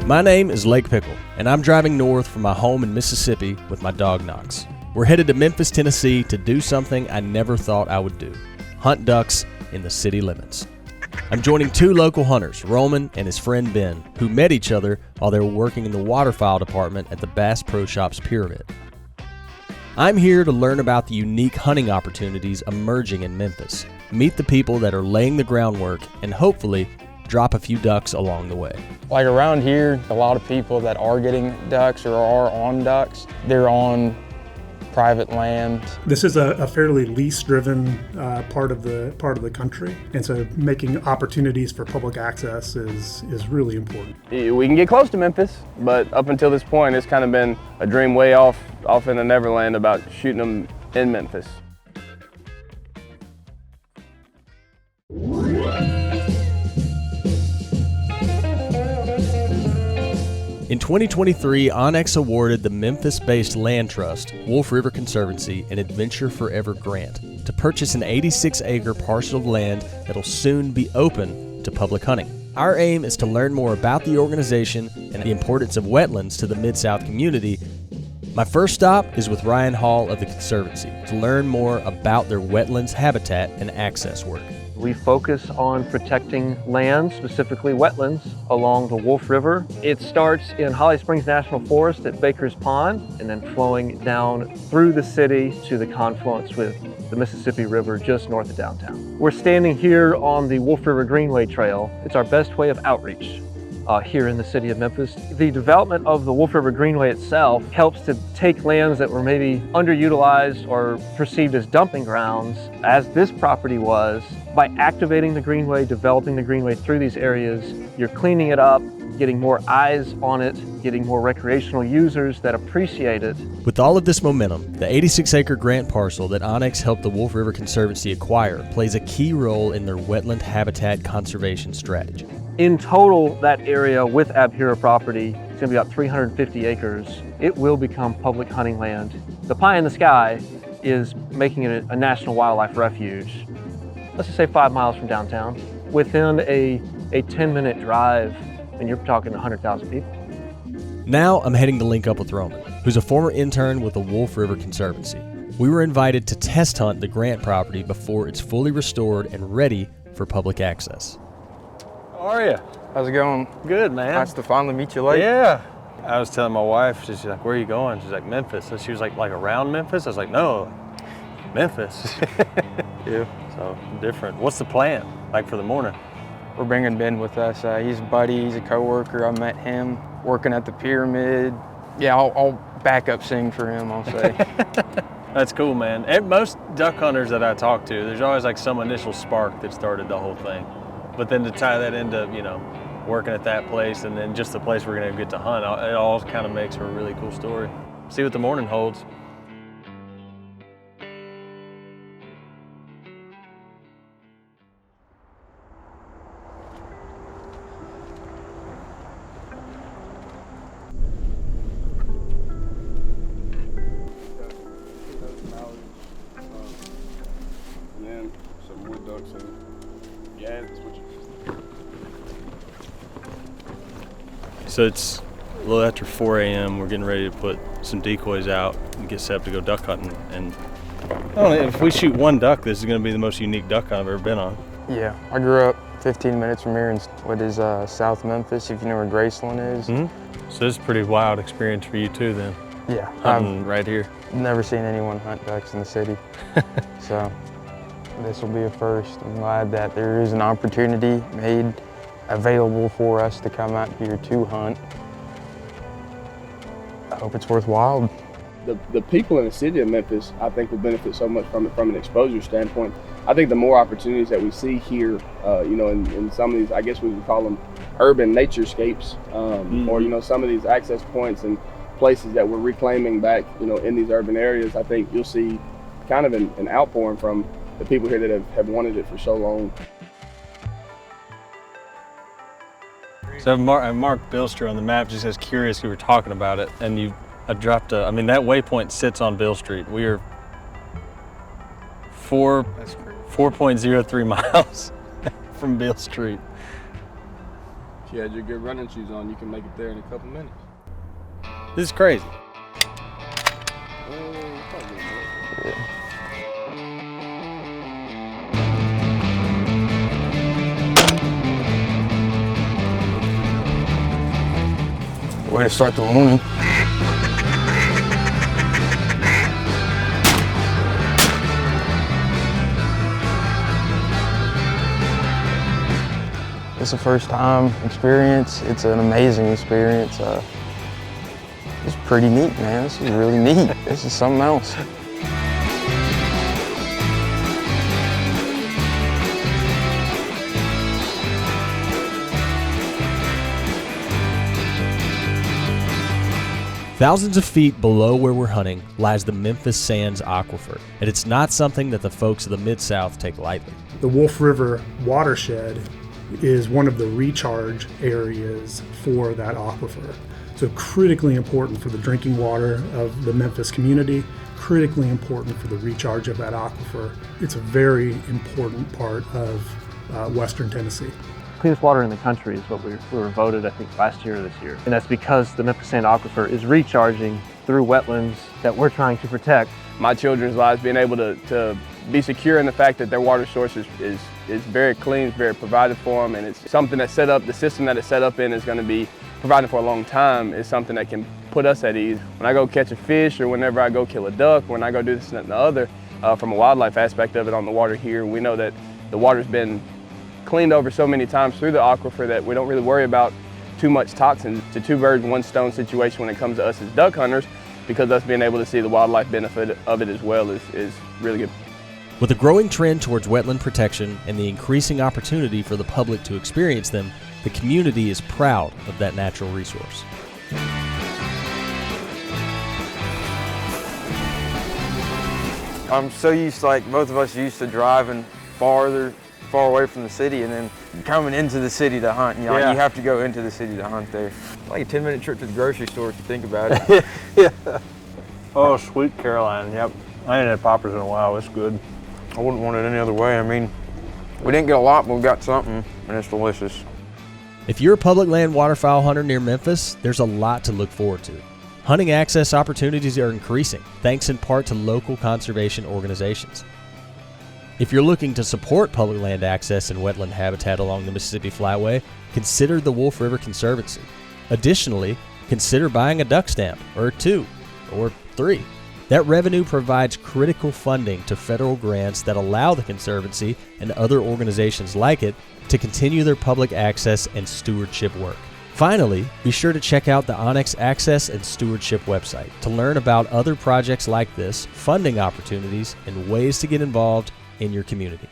My name is Lake Pickle, and I'm driving north from my home in Mississippi with my dog Knox. We're headed to Memphis, Tennessee to do something I never thought I would do: hunt ducks in the city limits. I'm joining two local hunters, Roman and his friend Ben, who met each other while they were working in the waterfowl department at the Bass Pro Shops Pyramid. I'm here to learn about the unique hunting opportunities emerging in Memphis, meet the people that are laying the groundwork, and hopefully drop a few ducks along the way. Like around here, a lot of people that are getting ducks or are on ducks, they're on private land. This is a fairly lease-driven part of the country, and so making opportunities for public access is really important. We can get close to Memphis, but up until this point, it's kind of been a dream way off in the Neverland about shooting them in Memphis. In 2023, onX awarded the Memphis-based land trust, Wolf River Conservancy, an Adventure Forever grant to purchase an 86-acre parcel of land that'll soon be open to public hunting. Our aim is to learn more about the organization and the importance of wetlands to the Mid-South community. My first stop is with Ryan Hall of the Conservancy to learn more about their wetlands habitat and access work. We focus on protecting land, specifically wetlands, along the Wolf River. It starts in Holly Springs National Forest at Baker's Pond and then flowing down through the city to the confluence with the Mississippi River just north of downtown. We're standing here on the Wolf River Greenway Trail. It's our best way of outreach here in the city of Memphis. The development of the Wolf River Greenway itself helps to take lands that were maybe underutilized or perceived as dumping grounds, as this property was. By activating the Greenway, developing the Greenway through these areas, you're cleaning it up, getting more eyes on it, getting more recreational users that appreciate it. With all of this momentum, the 86-acre grant parcel that onX helped the Wolf River Conservancy acquire plays a key role in their wetland habitat conservation strategy. In total, that area with Abhira property is going to be about 350 acres. It will become public hunting land. The pie in the sky is making it a national wildlife refuge. Let's just say 5 miles from downtown, within a 10-minute drive, and you're talking 100,000 people. Now I'm heading to link up with Roman, who's a former intern with the Wolf River Conservancy. We were invited to test hunt the grant property before it's fully restored and ready for public access. How are you? How's it going? Good, man. Nice to finally meet you, Lake. Yeah. I was telling my wife, she's like, where are you going? She's like, Memphis. And she was like around Memphis? I was like, no, Memphis. Yeah. So different. What's the plan like for the morning? We're bringing Ben with us. He's a buddy, he's a coworker. I met him working at the Pyramid. Yeah, I'll back up sing for him, I'll say. That's cool, man. And most duck hunters that I talk to, there's always like some initial spark that started the whole thing. But then to tie that into, working at that place and then just the place we're gonna get to hunt, it all kind of makes for a really cool story. See what the morning holds. And then some wood ducks and yeah, that's what you. So it's a little after 4 a.m. We're getting ready to put some decoys out and get set up to go duck hunting. And I don't know, if we shoot one duck, this is going to be the most unique duck hunt I've ever been on. Yeah, I grew up 15 minutes from here in what is South Memphis, if you know where Graceland is. Mm-hmm. So this is a pretty wild experience for you too then. Yeah. Hunting right here. Never seen anyone hunt ducks in the city. So this will be a first. I'm glad that there is an opportunity made available for us to come out here to hunt. I hope it's worthwhile. The people in the city of Memphis, I think, will benefit so much from it from an exposure standpoint. I think the more opportunities that we see here, in some of these, I guess we would call them urban naturescapes, or some of these access points and places that we're reclaiming back, in these urban areas. I think you'll see kind of an outpouring from the people here that have wanted it for so long. So I marked Beale Street on the map just as curious we were talking about it, and I dropped that waypoint sits on Beale Street. We are 4.03 miles from Beale Street. you had your good running shoes on, you can make it there in a couple minutes. This is crazy. Way to start the morning. It's a first time experience. It's an amazing experience. It's pretty neat, man. This is really neat. This is something else. Thousands of feet below where we're hunting lies the Memphis Sands Aquifer, and it's not something that the folks of the Mid-South take lightly. The Wolf River watershed is one of the recharge areas for that aquifer. So critically important for the drinking water of the Memphis community, critically important for the recharge of that aquifer. It's a very important part of Western Tennessee. Cleanest water in the country is what we were voted, I think, last year or this year. And that's because the Memphis Sand Aquifer is recharging through wetlands that we're trying to protect. My children's lives being able to be secure in the fact that their water source is very clean, very provided for them, and it's something that's set up, the system that it's set up in is going to be provided for a long time, is something that can put us at ease. When I go catch a fish or whenever I go kill a duck, when I go do this and that and the other, from a wildlife aspect of it on the water here, we know that the water's been cleaned over so many times through the aquifer that we don't really worry about too much toxins. It's a two birds, one stone situation when it comes to us as duck hunters, because us being able to see the wildlife benefit of it as well is really good. With a growing trend towards wetland protection and the increasing opportunity for the public to experience them, the community is proud of that natural resource. I'm so used to, like both of us used to driving far away from the city and then coming into the city to hunt. You know, you have to go into the city to hunt there. Like a 10-minute trip to the grocery store if you think about it. Yeah. Oh, sweet Caroline, yep. I ain't had poppers in a while, it's good. I wouldn't want it any other way. I mean, we didn't get a lot, but we got something, and it's delicious. If you're a public land waterfowl hunter near Memphis, there's a lot to look forward to. Hunting access opportunities are increasing, thanks in part to local conservation organizations. If you're looking to support public land access and wetland habitat along the Mississippi Flyway, consider the Wolf River Conservancy. Additionally, consider buying a duck stamp, or 2, or 3. That revenue provides critical funding to federal grants that allow the Conservancy and other organizations like it to continue their public access and stewardship work. Finally, be sure to check out the onX Access and Stewardship website to learn about other projects like this, funding opportunities, and ways to get involved in your community.